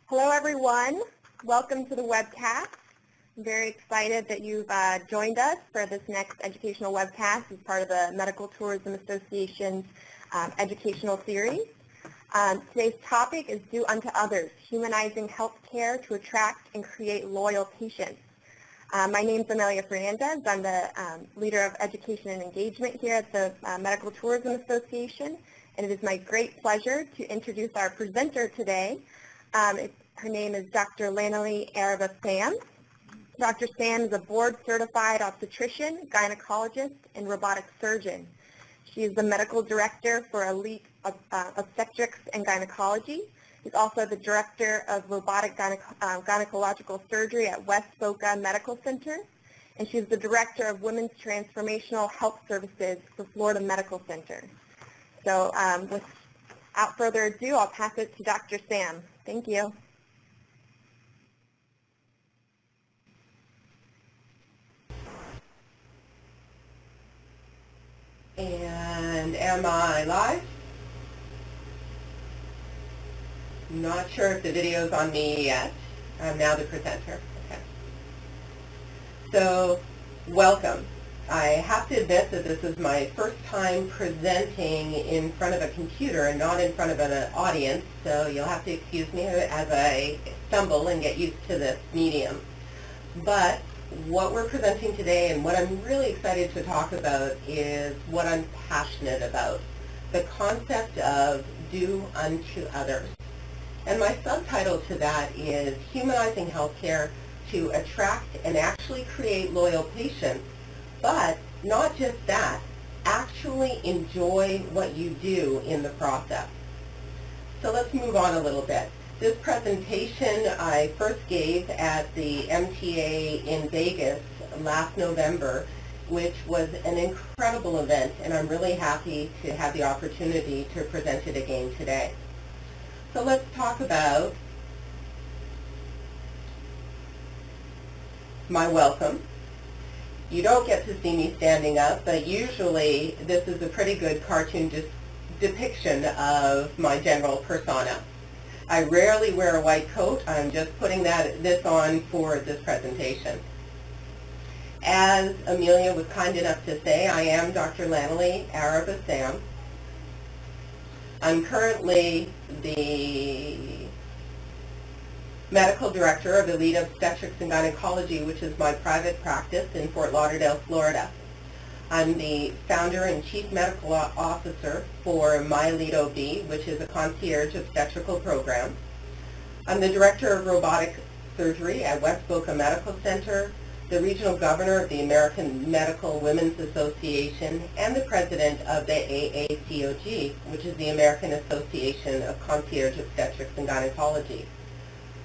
Hello, everyone. Welcome to the webcast. I'm very excited that you've joined us for this next educational webcast as part of the Medical Tourism Association's educational series. Today's topic is Do Unto Others, Humanizing Healthcare to Attract and Create Loyal Patients. My name is Amelia Fernandez. I'm the leader of education and engagement here at the Medical Tourism Association, and it is my great pleasure to introduce our presenter today. Her name is Dr. Lanely Araba-Sam. Dr. Sam is a board-certified obstetrician, gynecologist, and robotic surgeon. She is the medical director for Elite Obstetrics and Gynecology. She's also the director of robotic gynecological surgery at West Boca Medical Center, and she's the director of Women's Transformational Health Services for Florida Medical Center. So without further ado, I'll pass it to Dr. Sam. Thank you. And am I live? Not sure if the video's on me yet. I'm now the presenter. Okay. So, welcome. I have to admit that this is my first time presenting in front of a computer and not in front of an audience, so you'll have to excuse me as I stumble and get used to this medium. But what we're presenting today and what I'm really excited to talk about is what I'm passionate about, the concept of do unto others. And my subtitle to that is Humanizing Healthcare to Attract and Actually Create Loyal Patients, but not just that, actually enjoy what you do in the process. So let's move on a little bit. This presentation I first gave at the MTA in Vegas last November, which was an incredible event, and I'm really happy to have the opportunity to present it again today. So let's talk about my welcome. You don't get to see me standing up, but usually this is a pretty good cartoon depiction of my general persona. I rarely wear a white coat. I'm just putting this on for this presentation. As Amelia was kind enough to say, I am Dr. Lanely Araba-Sam. I'm currently the medical director of Elite Obstetrics and Gynecology, which is my private practice in Fort Lauderdale, Florida. I'm the founder and chief medical officer for myElite OB, which is a concierge obstetrical program. I'm the director of robotic surgery at West Boca Medical Center, the regional governor of the American Medical Women's Association, and the president of the AACOG, which is the American Association of Concierge Obstetrics and Gynecology.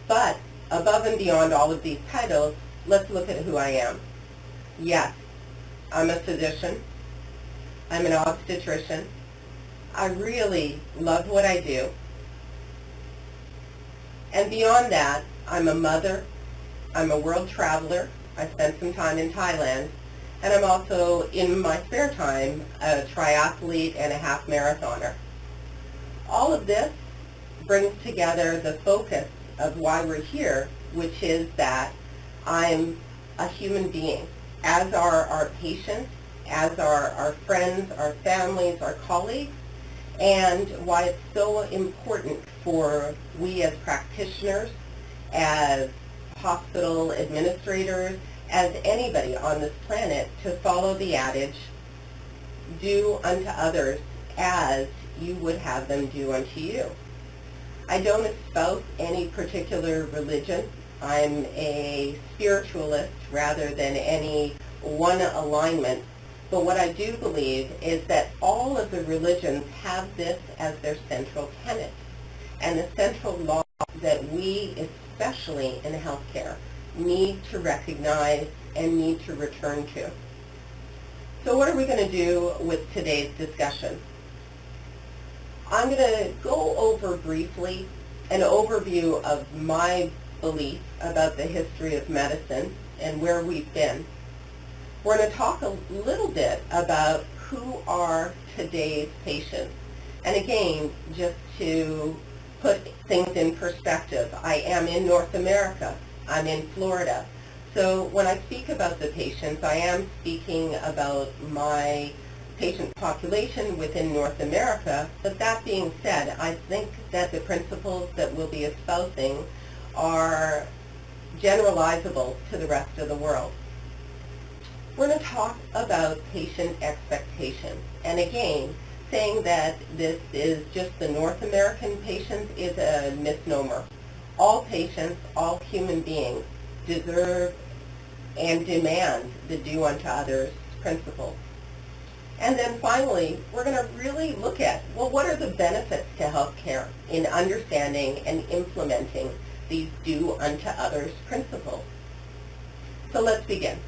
But above and beyond all of these titles, let's look at who I am. Yes, I'm a physician. I'm an obstetrician. I really love what I do. And beyond that, I'm a mother. I'm a world traveler. I spent some time in Thailand. And I'm also, in my spare time, a triathlete and a half marathoner. All of this brings together the focus of why we're here, which is that I'm a human being, as are our patients, as are our friends, our families, our colleagues, and why it's so important for we as practitioners, as hospital administrators, as anybody on this planet to follow the adage, do unto others as you would have them do unto you. I don't espouse any particular religion. I'm a spiritualist rather than any one alignment. But what I do believe is that all of the religions have this as their central tenet, and the central law that we, especially in healthcare, need to recognize and need to return to. So what are we going to do with today's discussion? I'm going to go over briefly an overview of my belief about the history of medicine and where we've been. We're going to talk a little bit about who are today's patients. And again, just to put things in perspective. I am in North America. I'm in Florida. So when I speak about the patients, I am speaking about my patient population within North America. But that being said, I think that the principles that we'll be espousing are generalizable to the rest of the world. We're going to talk about patient expectations. And again, saying that this is just the North American patients is a misnomer. All patients, all human beings deserve and demand the do unto others principle. And then finally, we're going to really look at, well, what are the benefits to healthcare in understanding and implementing these do unto others principles? So let's begin.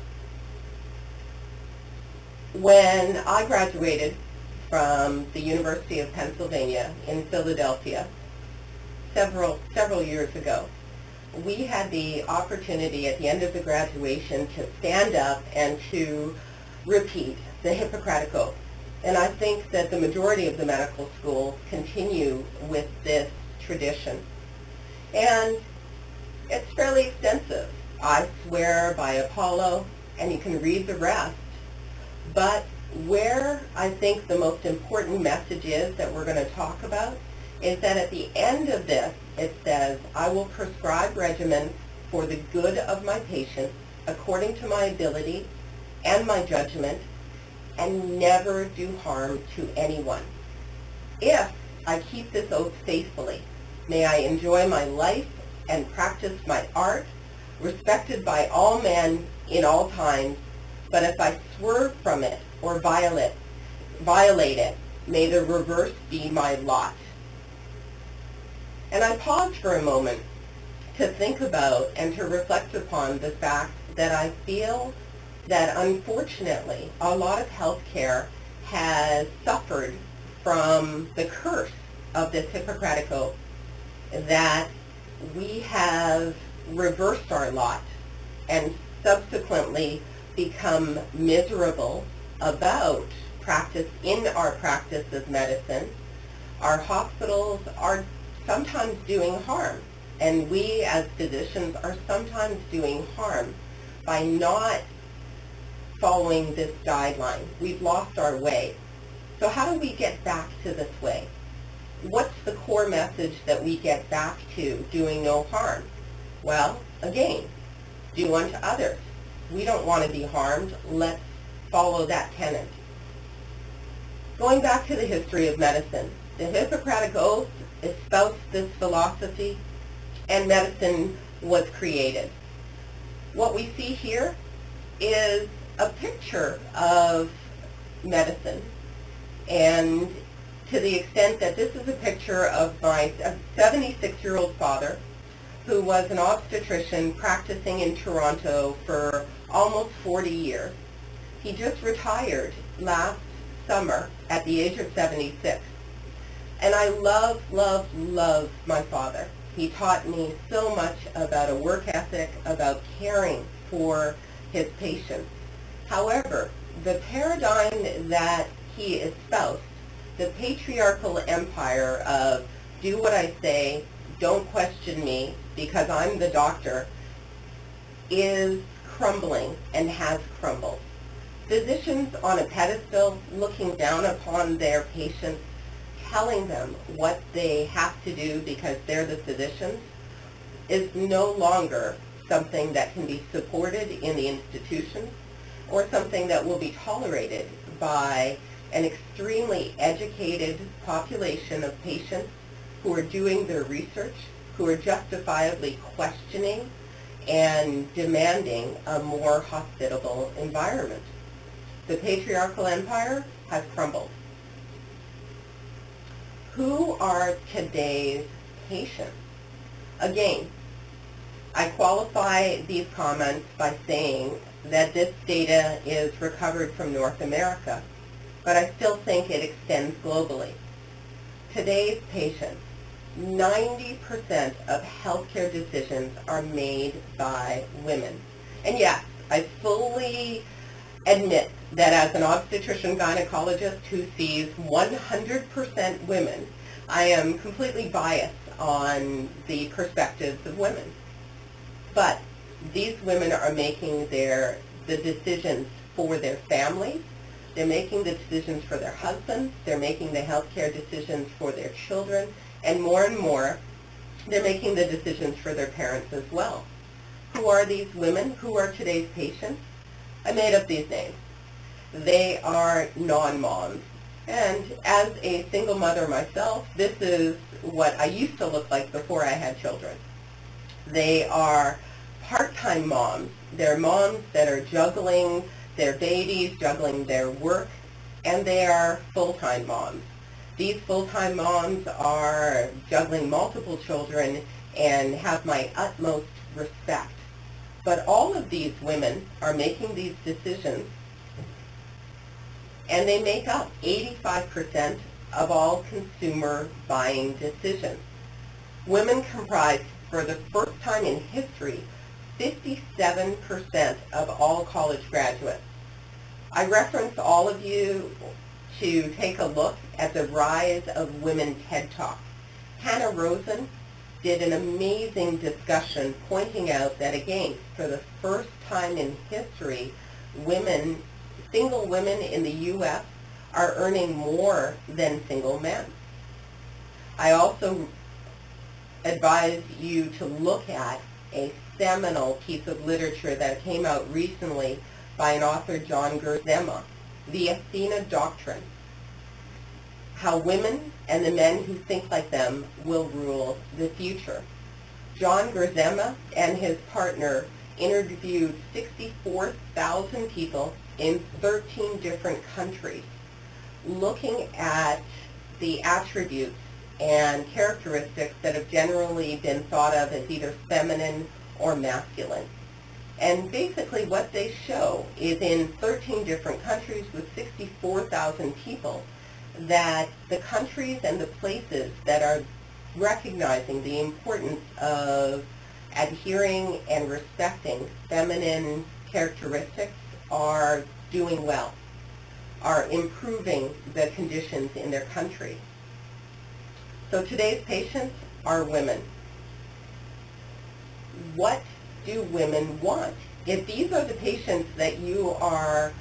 When I graduated from the University of Pennsylvania in Philadelphia several years ago, we had the opportunity at the end of the graduation to stand up and to repeat the Hippocratic Oath. And I think that the majority of the medical schools continue with this tradition. And it's fairly extensive. I swear by Apollo, and you can read the rest. But where I think the most important message is that we're going to talk about is that at the end of this, it says, I will prescribe regimens for the good of my patients according to my ability and my judgment, and never do harm to anyone. If I keep this oath faithfully, may I enjoy my life and practice my art, respected by all men in all times, but if I swerve from it or violate it, may the reverse be my lot. And I pause for a moment to think about and to reflect upon the fact that I feel that unfortunately a lot of healthcare has suffered from the curse of this Hippocratic Oath, that we have reversed our lot and subsequently become miserable about practice in our practice of medicine. Our hospitals are sometimes doing harm, and we as physicians are sometimes doing harm by not following this guideline. We've lost our way. So how do we get back to this way? What's the core message that we get back to doing no harm? Well, again, do unto others. We don't want to be harmed. Let's follow that tenet. Going back to the history of medicine, the Hippocratic Oath espoused this philosophy, and medicine was created. What we see here is a picture of medicine, and to the extent that this is a picture of my 76-year-old father, who was an obstetrician practicing in Toronto for almost 40 years. He just retired last summer at the age of 76. And I love my father. He taught me so much about a work ethic, about caring for his patients. However, the paradigm that he espoused, the patriarchal empire of do what I say, don't question me because I'm the doctor, is crumbling and has crumbled. Physicians on a pedestal looking down upon their patients, telling them what they have to do because they're the physicians, is no longer something that can be supported in the institutions or something that will be tolerated by an extremely educated population of patients who are doing their research, who are justifiably questioning and demanding a more hospitable environment. The patriarchal empire has crumbled. Who are today's patients? Again, I qualify these comments by saying that this data is recovered from North America, but I still think it extends globally. Today's patients, 90% of healthcare decisions are made by women. And yes, I fully admit that as an obstetrician gynecologist who sees 100% women, I am completely biased on the perspectives of women. But these women are making the decisions for their families. They're making the decisions for their husbands. They're making the healthcare decisions for their children. And more, they're making the decisions for their parents as well. Who are these women? Who are today's patients? I made up these names. They are non-moms. And as a single mother myself, this is what I used to look like before I had children. They are part-time moms. They're moms that are juggling their babies, juggling their work, and they are full-time moms. These full-time moms are juggling multiple children and have my utmost respect. But all of these women are making these decisions, and they make up 85% of all consumer buying decisions. Women comprise, for the first time in history, 57% of all college graduates. I reference all of you to take a look at the rise of women TED Talks. Hannah Rosen did an amazing discussion pointing out that, again, for the first time in history, single women in the U.S. are earning more than single men. I also advise you to look at a seminal piece of literature that came out recently by an author, John Gerzema, The Athena Doctrine, How Women and the Men Who Think Like Them Will Rule the Future. John Gerzema and his partner interviewed 64,000 people in 13 different countries, looking at the attributes and characteristics that have generally been thought of as either feminine or masculine. And basically what they show is in 13 different countries with 64,000 people, that the countries and the places that are recognizing the importance of adhering and respecting feminine characteristics are doing well, are improving the conditions in their country. So today's patients are women. What do women want? If these are the patients that you are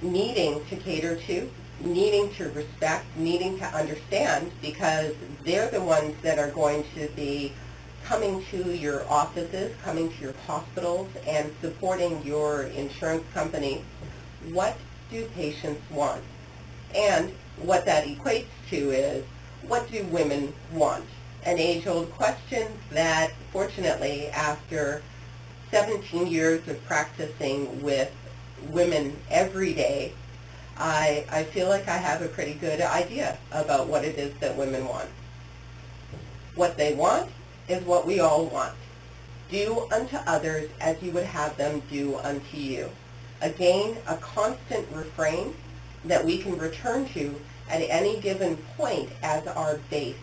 needing to cater to, needing to respect, needing to understand, because they're the ones that are going to be coming to your offices, coming to your hospitals, and supporting your insurance company, what do patients want? And what that equates to is, what do women want? An age-old question that, fortunately, after 17 years of practicing with women every day, I feel like I have a pretty good idea about what it is that women want. What they want is what we all want. Do unto others as you would have them do unto you. Again, a constant refrain that we can return to at any given point as our base,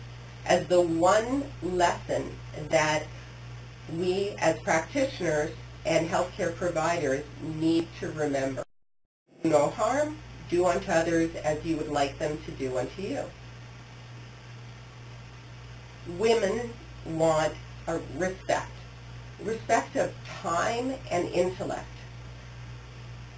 as the one lesson that we as practitioners and healthcare providers need to remember. Do no harm, do unto others as you would like them to do unto you. Women want a respect of time and intellect.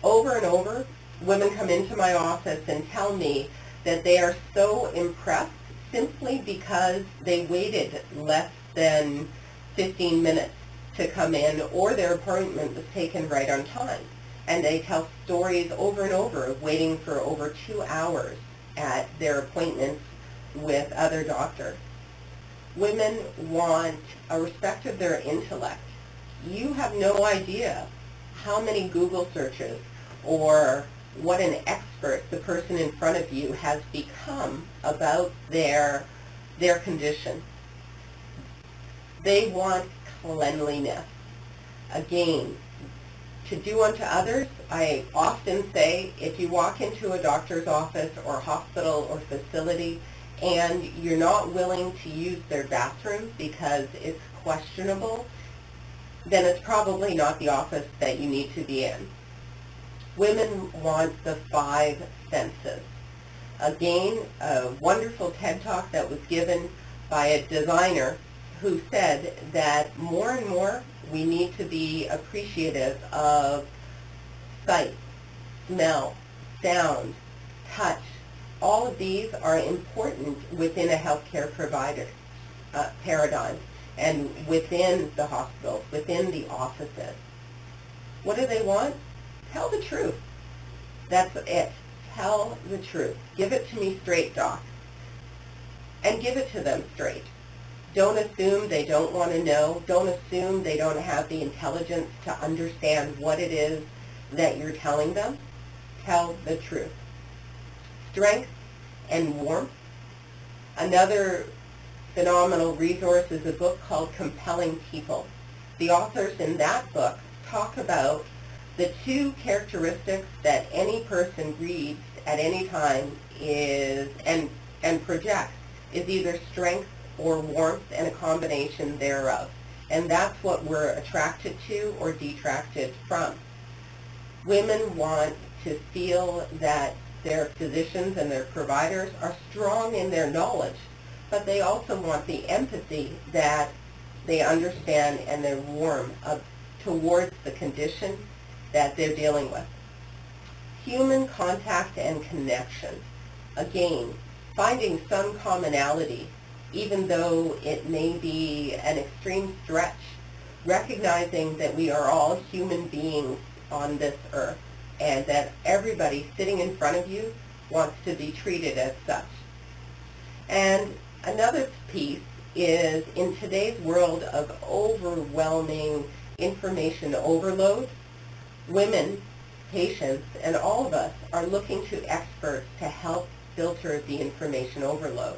Over and over, women come into my office and tell me that they are so impressed simply because they waited less than 15 minutes to come in, or their appointment was taken right on time. And they tell stories over and over of waiting for over 2 hours at their appointments with other doctors. Women want a respect of their intellect. You have no idea how many Google searches or what an expert the person in front of you has become about their condition. They want cleanliness. Again, to do unto others, I often say, if you walk into a doctor's office or hospital or facility and you're not willing to use their bathroom because it's questionable, then it's probably not the office that you need to be in. Women want the 5 senses. Again, a wonderful TED Talk that was given by a designer who said that more and more we need to be appreciative of sight, smell, sound, touch. All of these are important within a healthcare provider paradigm and within the hospitals, within the offices. What do they want? Tell the truth. That's it. Tell the truth. Give it to me straight, doc. And give it to them straight. Don't assume they don't want to know. Don't assume they don't have the intelligence to understand what it is that you're telling them. Tell the truth. Strength and warmth. Another phenomenal resource is a book called Compelling People. The authors in that book talk about the two characteristics that any person reads at any time is and projects is either strength or warmth and a combination thereof. And that's what we're attracted to or detracted from. Women want to feel that their physicians and their providers are strong in their knowledge, but they also want the empathy that they understand and they're warm towards the condition that they're dealing with. Human contact and connection. Again, finding some commonality, even though it may be an extreme stretch, recognizing that we are all human beings on this earth and that everybody sitting in front of you wants to be treated as such. And another piece is in today's world of overwhelming information overload, women, patients, and all of us are looking to experts to help filter the information overload.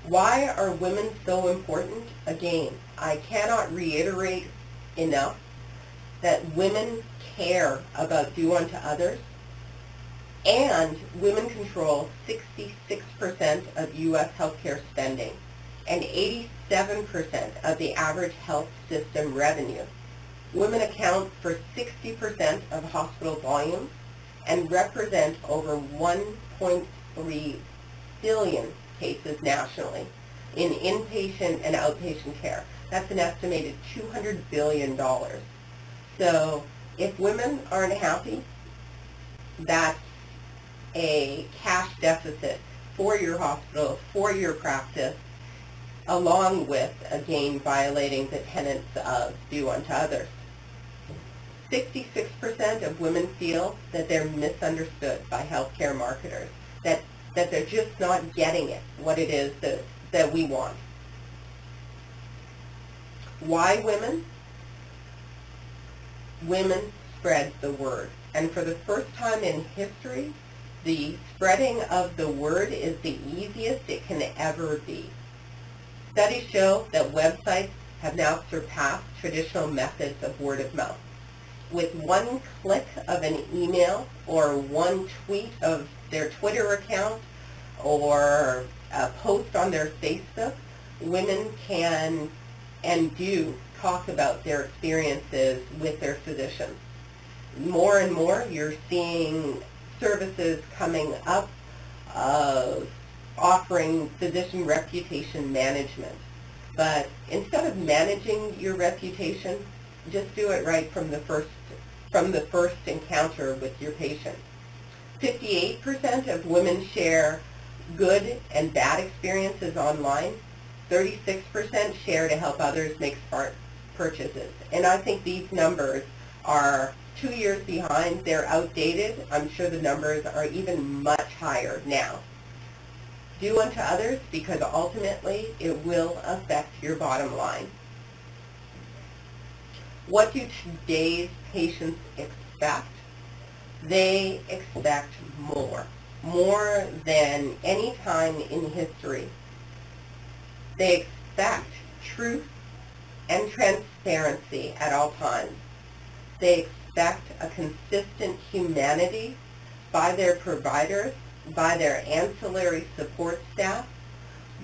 Why are women so important? Again, I cannot reiterate enough that women care about do unto others, and women control 66% of U.S. healthcare spending and 87% of the average health system revenue. Women account for 60% of hospital volumes and represent over 1.3 billion cases nationally in inpatient and outpatient care. That's an estimated $200 billion. So if women aren't happy, that's a cash deficit for your hospital, for your practice, along with, again, violating the tenets of do unto others. 66% of women feel that they're misunderstood by healthcare marketers, that they're just not getting it, what it is that we want. Why women? Women spread the word. And for the first time in history, the spreading of the word is the easiest it can ever be. Studies show that websites have now surpassed traditional methods of word of mouth. With one click of an email or one tweet of their Twitter account or a post on their Facebook, women can and do talk about their experiences with their physicians. More and more, you're seeing services coming up offering physician reputation management. But instead of managing your reputation, just do it right from the first encounter with your patient. 58% of women share good and bad experiences online. 36% share to help others make smart purchases. And I think these numbers are 2 years behind. They're outdated. I'm sure the numbers are even much higher now. Do unto others because ultimately it will affect your bottom line. What do today's patients expect? They expect more than any time in history. They expect truth and transparency at all times. They expect a consistent humanity by their providers, by their ancillary support staff,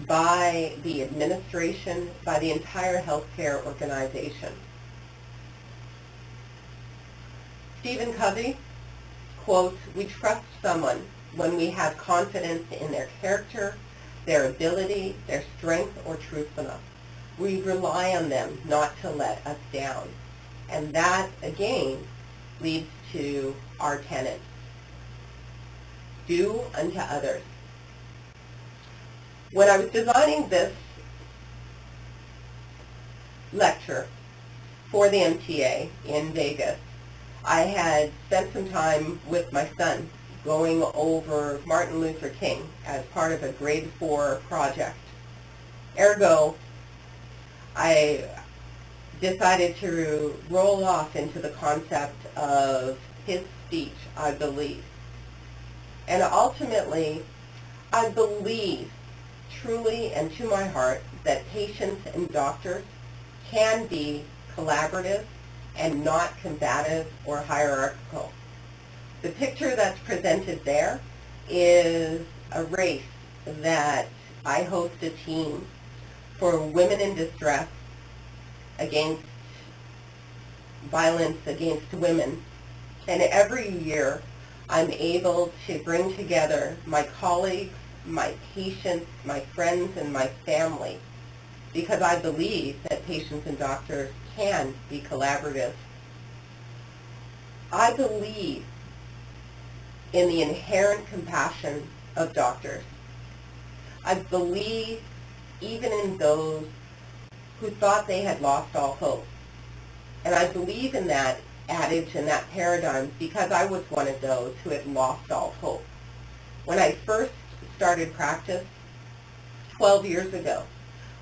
by the administration, by the entire healthcare organization. Stephen Covey quotes, "We trust someone when we have confidence in their character, their ability, their strength, or truthfulness. We rely on them not to let us down. And that, again, leads to our tenets. Do unto others. When I was designing this lecture for the MTA in Vegas, I had spent some time with my son going over Martin Luther King as part of a grade 4 project. Ergo, I decided to roll off into the concept of his speech, I believe. And ultimately, I believe truly and to my heart that patients and doctors can be collaborative and not combative or hierarchical. The picture that's presented there is a race that I host a team for women in distress against violence against women. And every year I'm able to bring together my colleagues, my patients, my friends, and my family, because I believe that patients and doctors can be collaborative. I believe in the inherent compassion of doctors. I believe even in those who thought they had lost all hope. And I believe in that adage and that paradigm because I was one of those who had lost all hope. When I first started practice 12 years ago,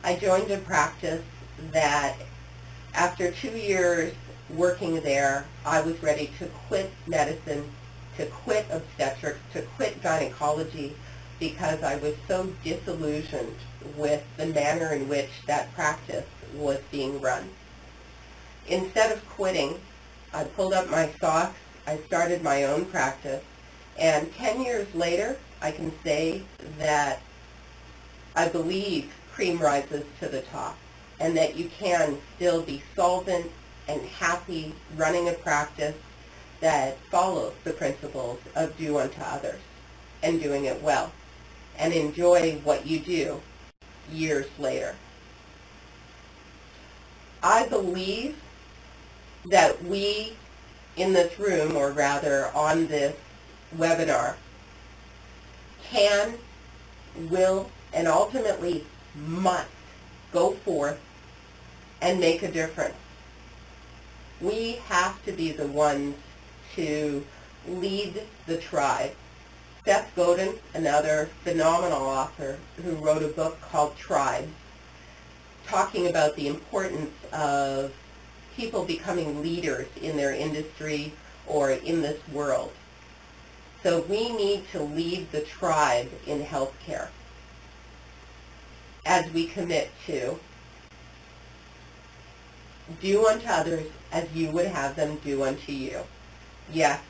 I joined a practice that after 2 years working there, I was ready to quit medicine, to quit obstetrics, to quit gynecology, because I was so disillusioned with the manner in which that practice was being run. Instead of quitting, I pulled up my socks, I started my own practice, and 10 years later, I can say that I believe cream rises to the top, and that you can still be solvent and happy running a practice that follows the principles of do unto others and doing it well, and enjoy what you do years later. I believe that we in this room, or rather on this webinar, can, will, and ultimately must go forth and make a difference. We have to be the ones to lead the tribe. Seth Godin, another phenomenal author who wrote a book called Tribes, talking about the importance of people becoming leaders in their industry or in this world. So we need to lead the tribe in healthcare as we commit to do unto others as you would have them do unto you. Yes,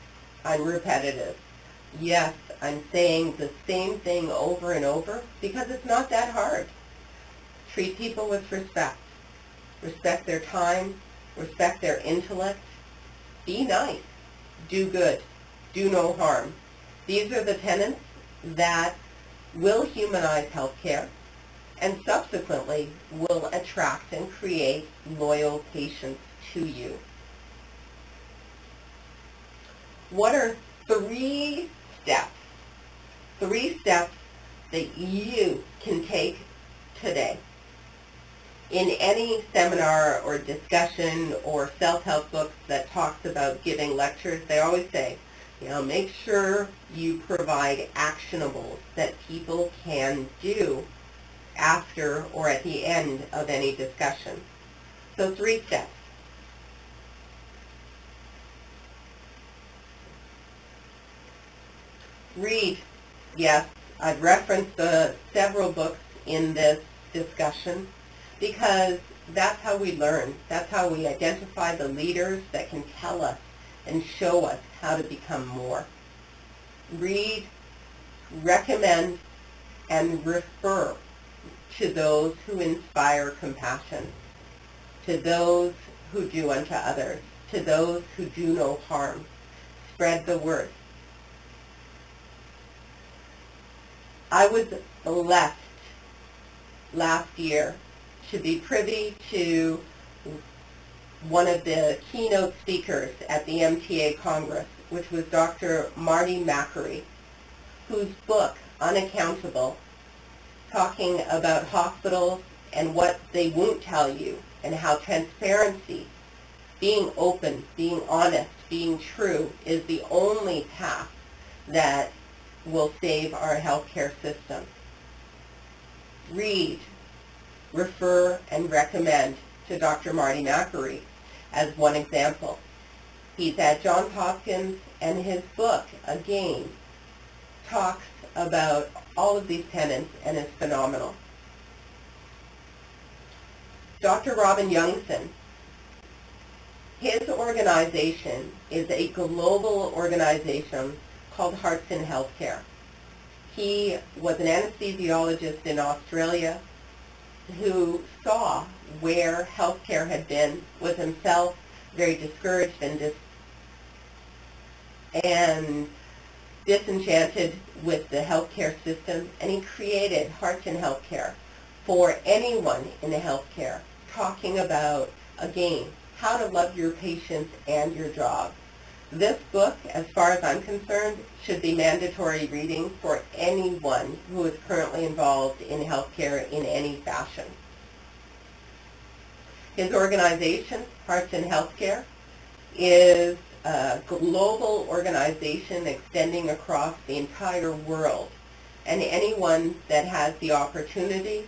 I'm repetitive. Yes, I'm saying the same thing over and over because it's not that hard. Treat people with respect. Respect their time. Respect their intellect. Be nice. Do good. Do no harm. These are the tenets that will humanize healthcare and subsequently will attract and create loyal patients to you. What are 3 steps? 3 steps that you can take today. In any seminar or discussion or self-help books that talks about giving lectures, they always say, make sure you provide actionables that people can do after or at the end of any discussion. So 3 steps. Read. Yes, I've referenced several books in this discussion because that's how we learn. That's how we identify the leaders that can tell us and show us how to become more. Read, recommend, and refer to those who inspire compassion, to those who do unto others, to those who do no harm. Spread the word. I was blessed last year to be privy to one of the keynote speakers at the MTA Congress, which was Dr. Marty Makary, whose book, Unaccountable, talking about hospitals and what they won't tell you, and how transparency, being open, being honest, being true, is the only path that will save our healthcare system. Read, refer, and recommend to Dr. Marty Makary as one example. He's at Johns Hopkins, and his book, again, talks about all of these tenets and is phenomenal. Dr. Robin Youngson, his organization is a global organization called Hearts in Healthcare. He was an anesthesiologist in Australia who saw where healthcare had been, was himself very discouraged and disenchanted with the healthcare system, and he created Hearts in Healthcare for anyone in healthcare, talking about, again, how to love your patients and your job. This book, as far as I'm concerned, should be mandatory reading for anyone who is currently involved in healthcare in any fashion. His organization, Hearts in Healthcare, is a global organization extending across the entire world. And anyone that has the opportunity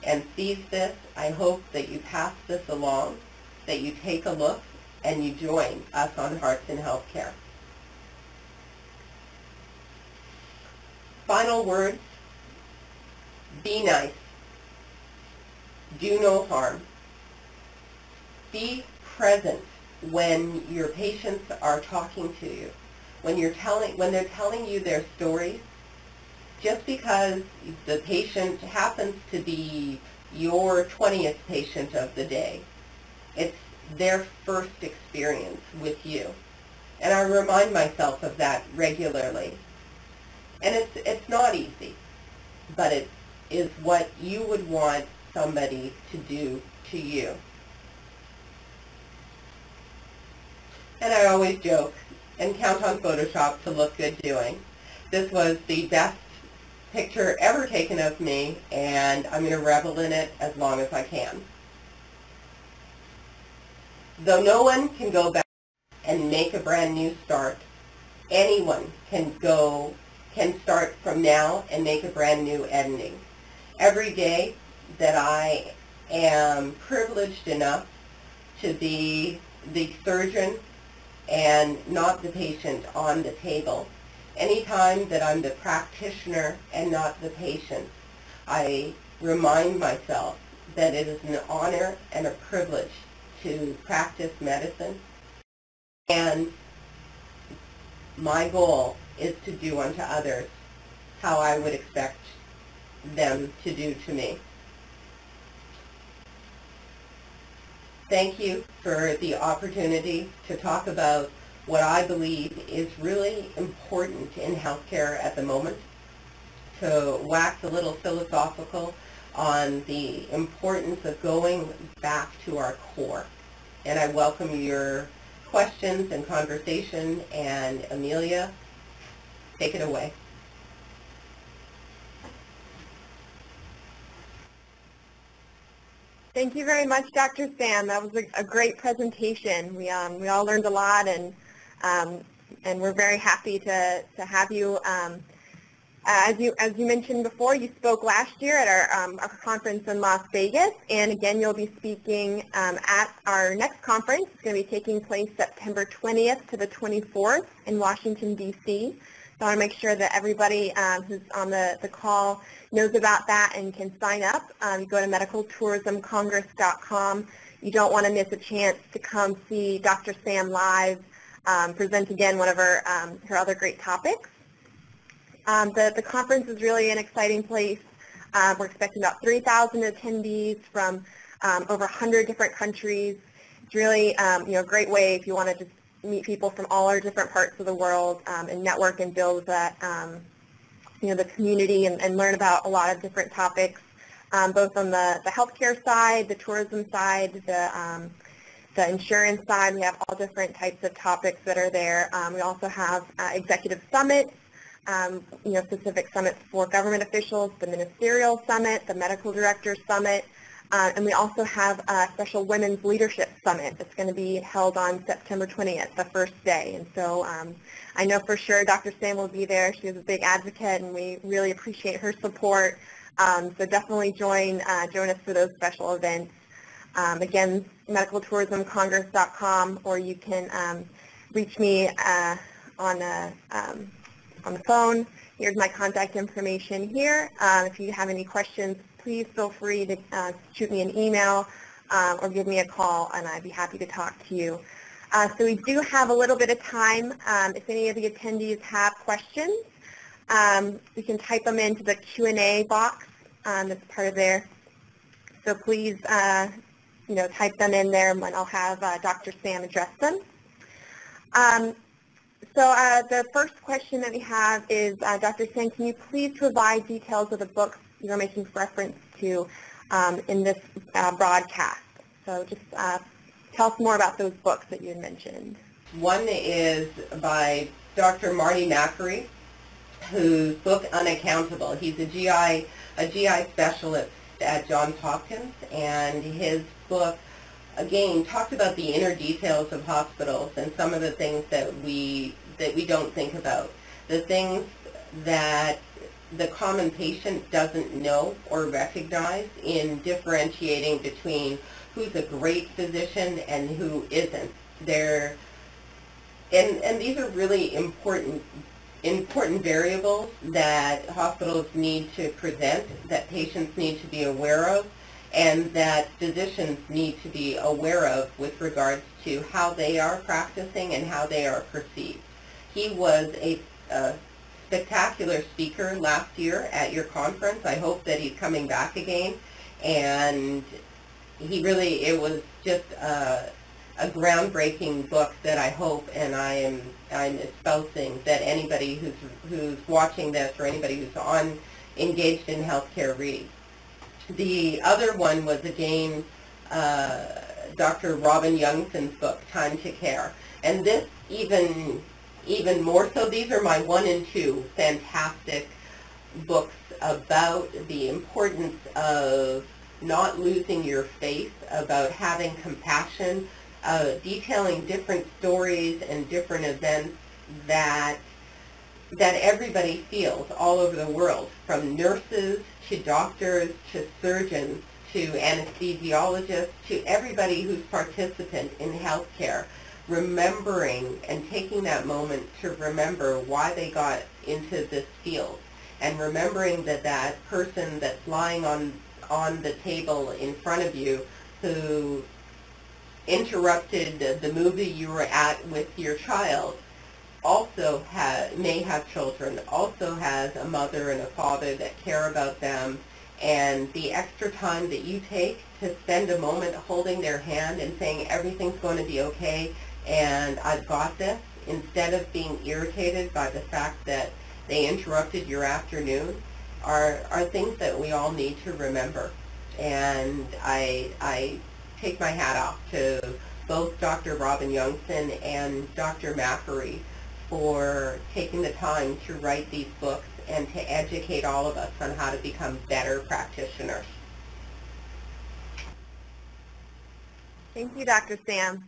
and sees this, I hope that you pass this along, that you take a look, and you join us on Hearts in Healthcare. Final words: be nice. Do no harm. Be present when your patients are talking to you, when they're telling you their stories. Just because the patient happens to be your 20th patient of the day, it's their first experience with you. And I remind myself of that regularly. And it's not easy, but it is what you would want somebody to do to you. And I always joke and count on Photoshop to look good doing. This was the best picture ever taken of me, and I'm going to revel in it as long as I can. Though no one can go back and make a brand new start, anyone can start from now and make a brand new ending. Every day that I am privileged enough to be the surgeon and not the patient on the table, anytime that I'm the practitioner and not the patient, I remind myself that it is an honor and a privilege to practice medicine, and my goal is to do unto others how I would expect them to do to me. Thank you for the opportunity to talk about what I believe is really important in healthcare at the moment, to wax a little philosophical on the importance of going back to our core. And I welcome your questions and conversation, and Amelia, take it away. Thank you very much, Dr. Sam. That was a great presentation. We all learned a lot, and we're very happy to have you. As you mentioned before, you spoke last year at our conference in Las Vegas, and again you'll be speaking at our next conference. It's going to be taking place September 20th to the 24th in Washington, D.C. So I want to make sure that everybody who's on the call knows about that and can sign up. You go to medicaltourismcongress.com. You don't want to miss a chance to come see Dr. Sam live, present again one of her other great topics. The conference is really an exciting place. We're expecting about 3,000 attendees from over 100 different countries. It's really a great way if you want to just meet people from all our different parts of the world and network and build that the community and learn about a lot of different topics. both on the healthcare side, the tourism side, the insurance side. We have all different types of topics that are there. We also have executive summits, specific summits for government officials, the ministerial summit, the medical director summit, and we also have a special women's leadership summit that's going to be held on September 20th, the first day. And so I know for sure Dr. Sam will be there. She is a big advocate, and we really appreciate her support. So definitely join us for those special events. Again, medicaltourismcongress.com, or you can reach me on the phone. Here's my contact information here. If you have any questions, please feel free to shoot me an email or give me a call, and I'd be happy to talk to you. So we do have a little bit of time. If any of the attendees have questions, we can type them into the Q&A box that's part of there. So please, type them in there, and I'll have Dr. Sam address them. So the first question that we have is, Dr. Sam, can you please provide details of the books you're making reference to in this broadcast? So just tell us more about those books that you had mentioned. One is by Dr. Marty Macri, whose book Unaccountable. He's a GI specialist at Johns Hopkins, and his book, again, talked about the inner details of hospitals and some of the things that we don't think about, the things that the common patient doesn't know or recognize in differentiating between who's a great physician and who isn't. And these are really important variables that hospitals need to present, that patients need to be aware of, and that physicians need to be aware of with regards to how they are practicing and how they are perceived. He was a spectacular speaker last year at your conference. I hope that he's coming back again. And it was just a groundbreaking book that I hope, and I'm espousing, that anybody who's watching this or anybody who's engaged in healthcare reads. The other one was, again, Dr. Robin Youngson's book, Time to Care. And this even more so, these are my 1 and 2 fantastic books about the importance of not losing your faith, about having compassion, detailing different stories and different events that everybody feels all over the world, from nurses to doctors to surgeons to anesthesiologists to everybody who's participant in healthcare, remembering and taking that moment to remember why they got into this field, and remembering that person that's lying on the table in front of you who interrupted the movie you were at with your child also may have children, also has a mother and a father that care about them, and the extra time that you take to spend a moment holding their hand and saying everything's going to be okay and I've got this, instead of being irritated by the fact that they interrupted your afternoon, are things that we all need to remember. And I take my hat off to both Dr. Robin Youngson and Dr. Macri for taking the time to write these books and to educate all of us on how to become better practitioners. Thank you, Dr. Sam.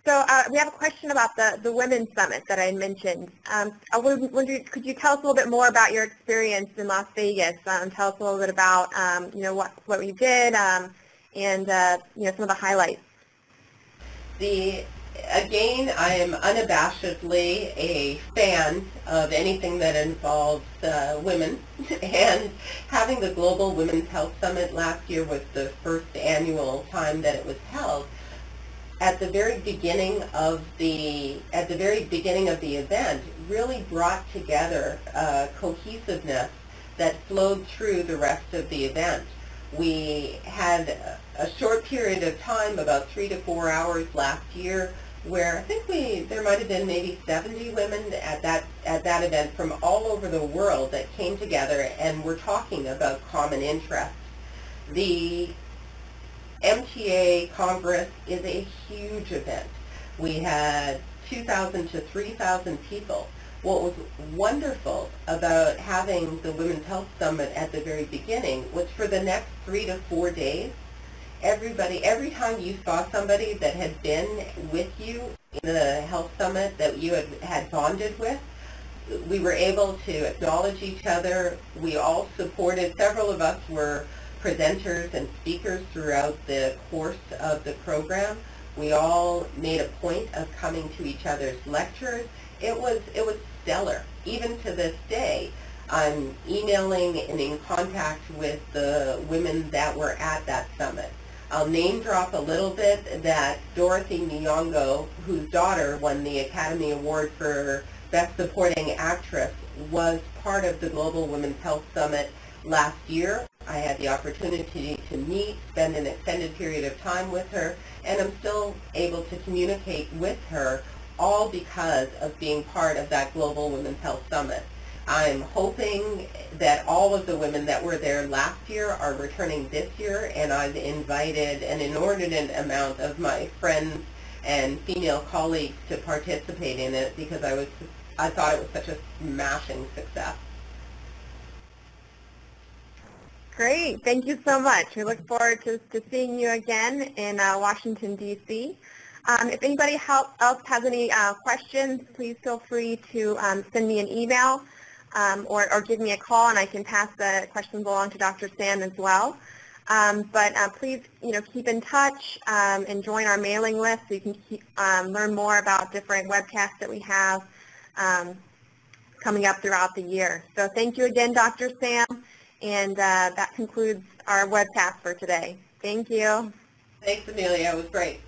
So we have a question about the Women's Summit that I mentioned. I wonder, could you tell us a little bit more about your experience in Las Vegas? Tell us a little bit about what we did and some of the highlights. Again, I am unabashedly a fan of anything that involves women, and having the Global Women's Health Summit last year was the first annual time that it was held. At the very beginning of the event, really brought together cohesiveness that flowed through the rest of the event. We had a short period of time, about 3 to 4 hours last year, where I think there might have been maybe 70 women at that event from all over the world that came together and were talking about common interests. The MTA Congress is a huge event. We had 2,000 to 3,000 people. What was wonderful about having the Women's Health Summit at the very beginning was for the next 3 to 4 days, every time you saw somebody that had been with you in the Health Summit that you had bonded with, we were able to acknowledge each other. We all supported, several of us were presenters and speakers throughout the course of the program. We all made a point of coming to each other's lectures. It was stellar. Even to this day, I'm emailing and in contact with the women that were at that summit. I'll name drop a little bit that Dorothy Nyong'o, whose daughter won the Academy Award for Best Supporting Actress, was part of the Global Women's Health Summit last year. I had the opportunity to meet, spend an extended period of time with her, and I'm still able to communicate with her, all because of being part of that Global Women's Health Summit. I'm hoping that all of the women that were there last year are returning this year, and I've invited an inordinate amount of my friends and female colleagues to participate in it because I thought it was such a smashing success. Great. Thank you so much. We look forward to seeing you again in Washington, D.C. If anybody else has any questions, please feel free to send me an email or give me a call, and I can pass the questions along to Dr. Sam as well. But please, keep in touch and join our mailing list so you can learn more about different webcasts that we have coming up throughout the year. So thank you again, Dr. Sam, and that concludes our webcast for today. Thank you. Thanks, Amelia. It was great.